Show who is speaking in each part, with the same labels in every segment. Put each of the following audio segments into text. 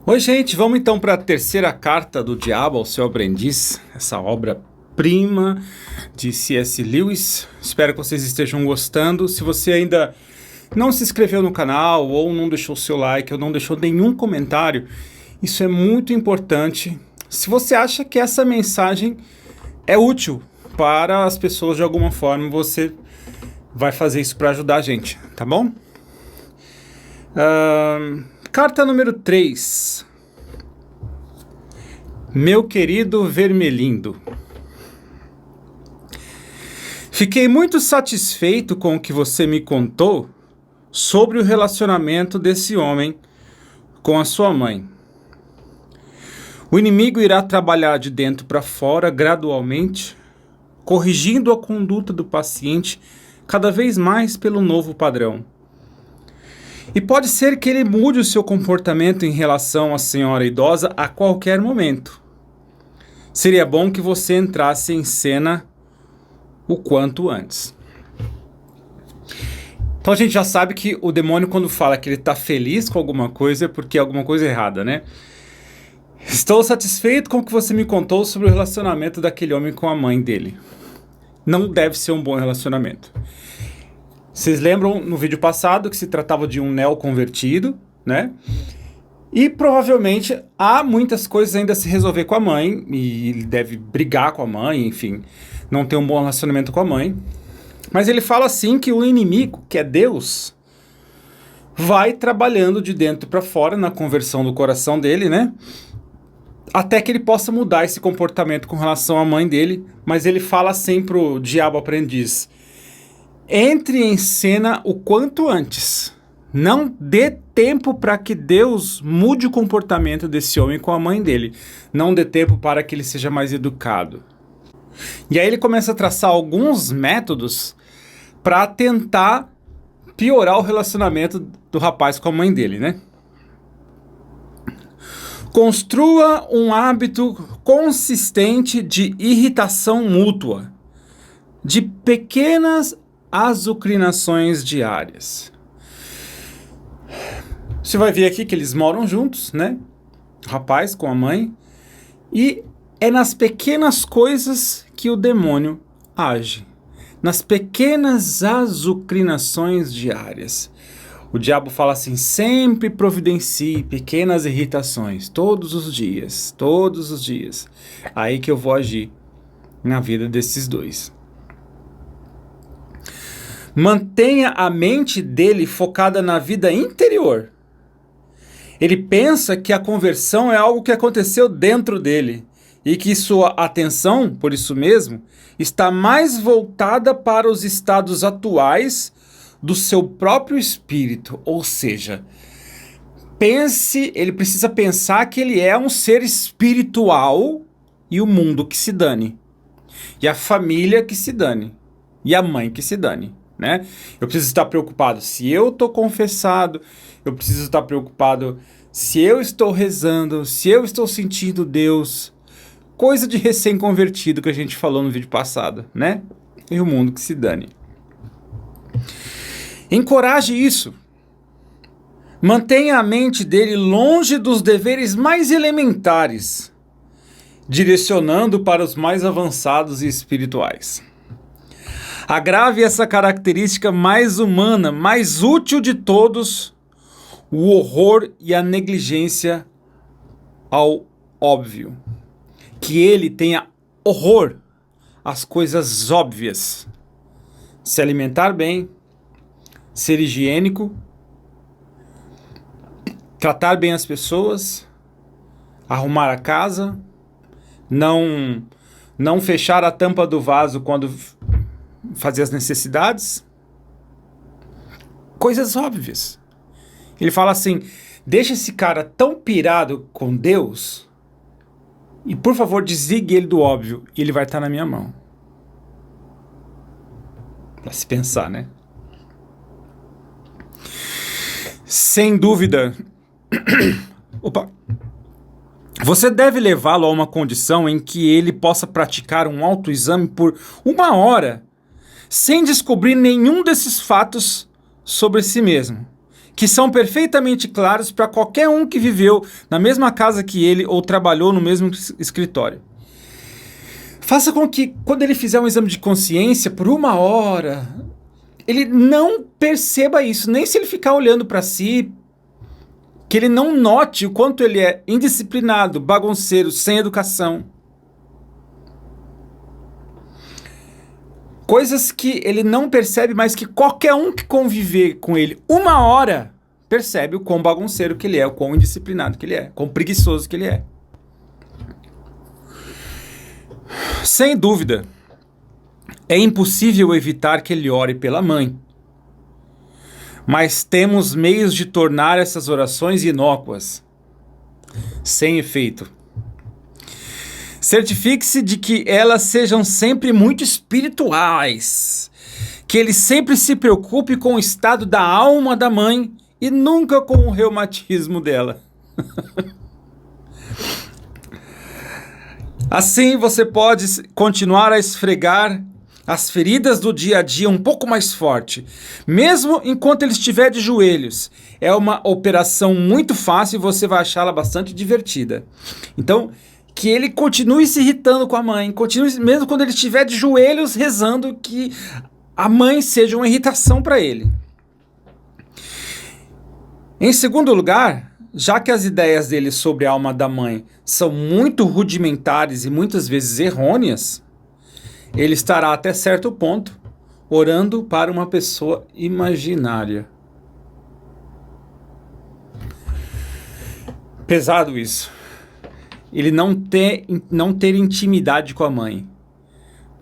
Speaker 1: Oi, gente, vamos então para a terceira carta do Diabo ao seu aprendiz, essa obra-prima de C.S. Lewis. Espero que vocês estejam gostando. Se você ainda não se inscreveu no canal, ou não deixou seu like, ou não deixou nenhum comentário, isso é muito importante. Se você acha que essa mensagem é útil para as pessoas de alguma forma, você vai fazer isso para ajudar a gente, tá bom? Carta número 3. Meu querido Vermelindo, fiquei muito satisfeito com o que você me contou sobre o relacionamento desse homem com a sua mãe. O inimigo irá trabalhar de dentro para fora gradualmente, corrigindo a conduta do paciente cada vez mais pelo novo padrão. E pode ser que ele mude o seu comportamento em relação à senhora idosa a qualquer momento. Seria bom que você entrasse em cena o quanto antes. Então a gente já sabe que o demônio, quando fala que ele está feliz com alguma coisa, é porque é alguma coisa errada, né? Estou satisfeito com o que você me contou sobre o relacionamento daquele homem com a mãe dele. Não deve ser um bom relacionamento. Vocês lembram no vídeo passado que se tratava de um neoconvertido, né? E provavelmente há muitas coisas ainda a se resolver com a mãe, e ele deve brigar com a mãe, enfim, não ter um bom relacionamento com a mãe. Mas ele fala assim que o inimigo, que é Deus, vai trabalhando de dentro para fora na conversão do coração dele, né? Até que ele possa mudar esse comportamento com relação à mãe dele. Mas ele fala assim pro diabo aprendiz: entre em cena o quanto antes. Não dê tempo para que Deus mude o comportamento desse homem com a mãe dele. Não dê tempo para que ele seja mais educado. E aí ele começa a traçar alguns métodos para tentar piorar o relacionamento do rapaz com a mãe dele, né? Construa um hábito consistente de irritação mútua, de pequenas azucrinações diárias. Você vai ver aqui que eles moram juntos, né? O rapaz com a mãe. E é nas pequenas coisas que o demônio age. Nas pequenas azucrinações diárias. O diabo fala assim: sempre providencie pequenas irritações, todos os dias, todos os dias. Aí que eu vou agir na vida desses dois. Mantenha a mente dele focada na vida interior. Ele pensa que a conversão é algo que aconteceu dentro dele e que sua atenção, por isso mesmo, está mais voltada para os estados atuais do seu próprio espírito. Ou seja, ele precisa pensar que ele é um ser espiritual e o mundo que se dane. E a família que se dane. E a mãe que se dane. Né? Eu preciso estar preocupado se eu estou confessado, eu preciso estar preocupado se eu estou rezando, se eu estou sentindo Deus. Coisa de recém-convertido que a gente falou no vídeo passado, né? E o mundo que se dane. Encoraje isso. Mantenha a mente dele longe dos deveres mais elementares, direcionando para os mais avançados e espirituais. Agrave essa característica mais humana, mais útil de todos, o horror e a negligência ao óbvio. Que ele tenha horror às coisas óbvias. Se alimentar bem, ser higiênico, tratar bem as pessoas, arrumar a casa, não fechar a tampa do vaso quando fazer as necessidades. Coisas óbvias. Ele fala assim: deixa esse cara tão pirado com Deus e, por favor, desligue ele do óbvio e ele vai estar na minha mão. Pra se pensar, né? Sem dúvida. Opa. Você deve levá-lo a uma condição em que ele possa praticar um autoexame por 1 hora sem descobrir nenhum desses fatos sobre si mesmo, que são perfeitamente claros para qualquer um que viveu na mesma casa que ele ou trabalhou no mesmo escritório. Faça com que, quando ele fizer um exame de consciência por 1 hora, ele não perceba isso, nem se ele ficar olhando para si, que ele não note o quanto ele é indisciplinado, bagunceiro, sem educação. Coisas que ele não percebe, mas que qualquer um que conviver com ele 1 hora percebe o quão bagunceiro que ele é, o quão indisciplinado que ele é, o quão preguiçoso que ele é. Sem dúvida, é impossível evitar que ele ore pela mãe. Mas temos meios de tornar essas orações inócuas, sem efeito. Certifique-se de que elas sejam sempre muito espirituais, que ele sempre se preocupe com o estado da alma da mãe e nunca com o reumatismo dela. Assim você pode continuar a esfregar as feridas do dia a dia um pouco mais forte, mesmo enquanto ele estiver de joelhos. É uma operação muito fácil e você vai achá-la bastante divertida. Então, que ele continue se irritando com a mãe, continue, mesmo quando ele estiver de joelhos rezando, que a mãe seja uma irritação para ele. Em segundo lugar, já que as ideias dele sobre a alma da mãe são muito rudimentares e muitas vezes errôneas, ele estará até certo ponto orando para uma pessoa imaginária. Pesado isso. Ele não ter intimidade com a mãe.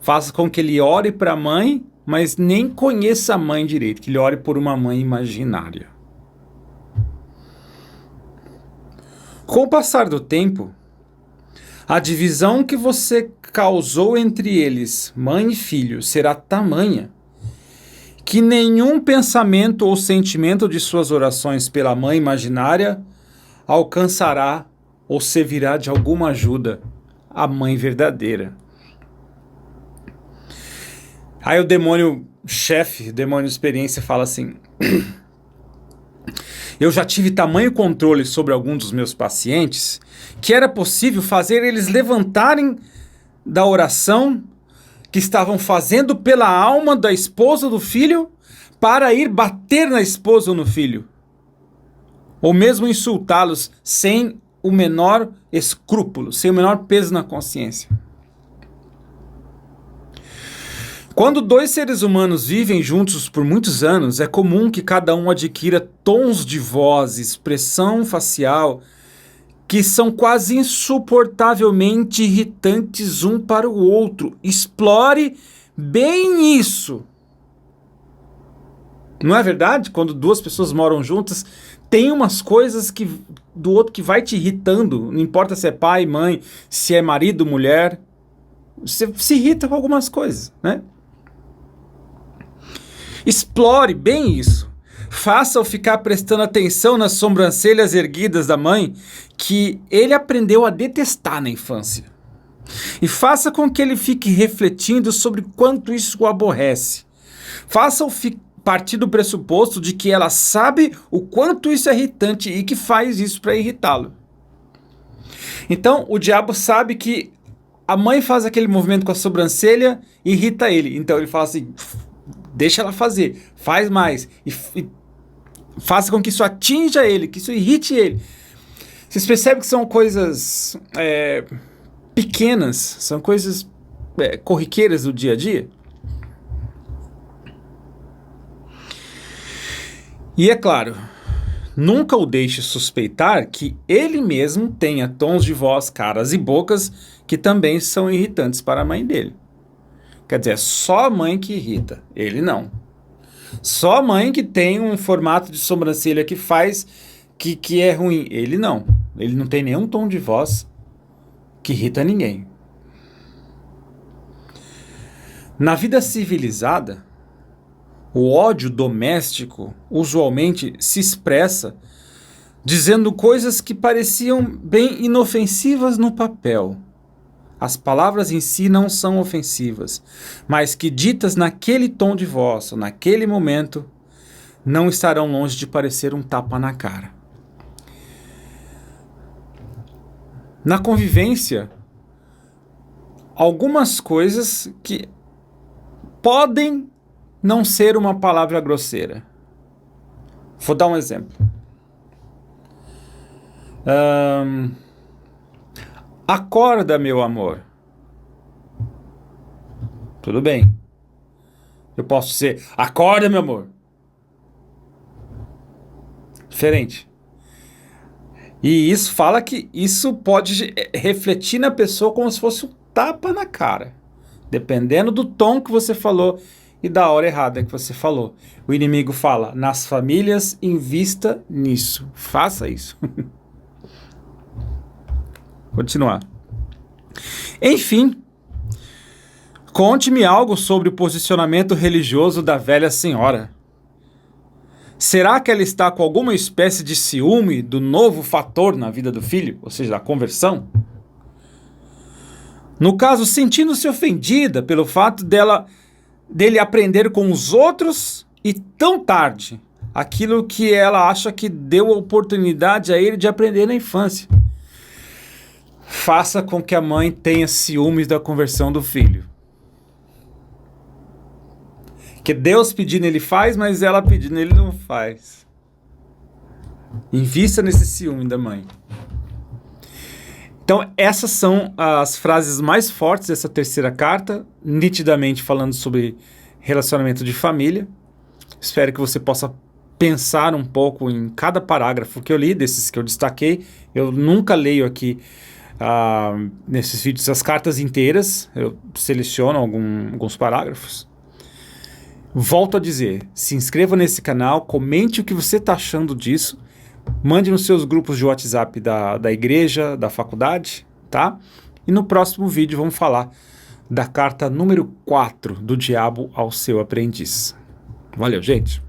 Speaker 1: Faça com que ele ore para a mãe, mas nem conheça a mãe direito, que ele ore por uma mãe imaginária. Com o passar do tempo, a divisão que você causou entre eles, mãe e filho, será tamanha que nenhum pensamento ou sentimento de suas orações pela mãe imaginária alcançará ou servirá de alguma ajuda à mãe verdadeira. Aí o demônio chefe, o demônio de experiência, fala assim: eu já tive tamanho controle sobre alguns dos meus pacientes que era possível fazer eles levantarem da oração que estavam fazendo pela alma da esposa do filho para ir bater na esposa ou no filho, ou mesmo insultá-los sem o menor escrúpulo, sem o menor peso na consciência. Quando dois seres humanos vivem juntos por muitos anos, é comum que cada um adquira tons de voz, expressão facial, que são quase insuportavelmente irritantes um para o outro. Explore bem isso. Não é verdade? Quando duas pessoas moram juntas, tem umas coisas do outro que vai te irritando. Não importa se é pai, mãe, se é marido, mulher. Você se irrita com algumas coisas, né? Explore bem isso. Faça-o ficar prestando atenção nas sobrancelhas erguidas da mãe, que ele aprendeu a detestar na infância. E faça com que ele fique refletindo sobre quanto isso o aborrece. Faça-o partir do pressuposto de que ela sabe o quanto isso é irritante e que faz isso para irritá-lo. Então, o diabo sabe que a mãe faz aquele movimento com a sobrancelha e irrita ele. Então, ele fala assim: deixa ela fazer, faz mais. E faça com que isso atinja ele, que isso irrite ele. Vocês percebem que são coisas pequenas, são coisas corriqueiras do dia a dia? E é claro, nunca o deixe suspeitar que ele mesmo tenha tons de voz, caras e bocas que também são irritantes para a mãe dele. Quer dizer, é só a mãe que irrita, ele não. Só a mãe que tem um formato de sobrancelha que faz que é ruim, ele não. Ele não tem nenhum tom de voz que irrita ninguém. Na vida civilizada, o ódio doméstico usualmente se expressa dizendo coisas que pareciam bem inofensivas no papel. As palavras em si não são ofensivas, mas que ditas naquele tom de voz, ou naquele momento, não estarão longe de parecer um tapa na cara. Na convivência, algumas coisas que podem não ser uma palavra grosseira. Vou dar um exemplo. Acorda, meu amor. Tudo bem. Eu posso dizer, acorda, meu amor. Diferente. E isso fala que isso pode refletir na pessoa como se fosse um tapa na cara. Dependendo do tom que você falou e da hora errada que você falou. O inimigo fala, nas famílias, invista nisso. Faça isso. Continuar. Enfim, conte-me algo sobre o posicionamento religioso da velha senhora. Será que ela está com alguma espécie de ciúme do novo fator na vida do filho, ou seja, da conversão? No caso, sentindo-se ofendida pelo fato dele aprender com os outros e tão tarde aquilo que ela acha que deu a oportunidade a ele de aprender na infância. Faça com que a mãe tenha ciúmes da conversão do filho. Que Deus pedindo ele faz, mas ela pedindo ele não faz. Invista nesse ciúme da mãe. Então, essas são as frases mais fortes dessa terceira carta, nitidamente falando sobre relacionamento de família. Espero que você possa pensar um pouco em cada parágrafo que eu li, desses que eu destaquei. Eu nunca leio aqui nesses vídeos as cartas inteiras, eu seleciono alguns parágrafos. Volto a dizer, se inscreva nesse canal, comente o que você está achando disso, mande nos seus grupos de WhatsApp da igreja, da faculdade, tá? E no próximo vídeo vamos falar da carta número 4 do diabo ao seu aprendiz. Valeu, gente!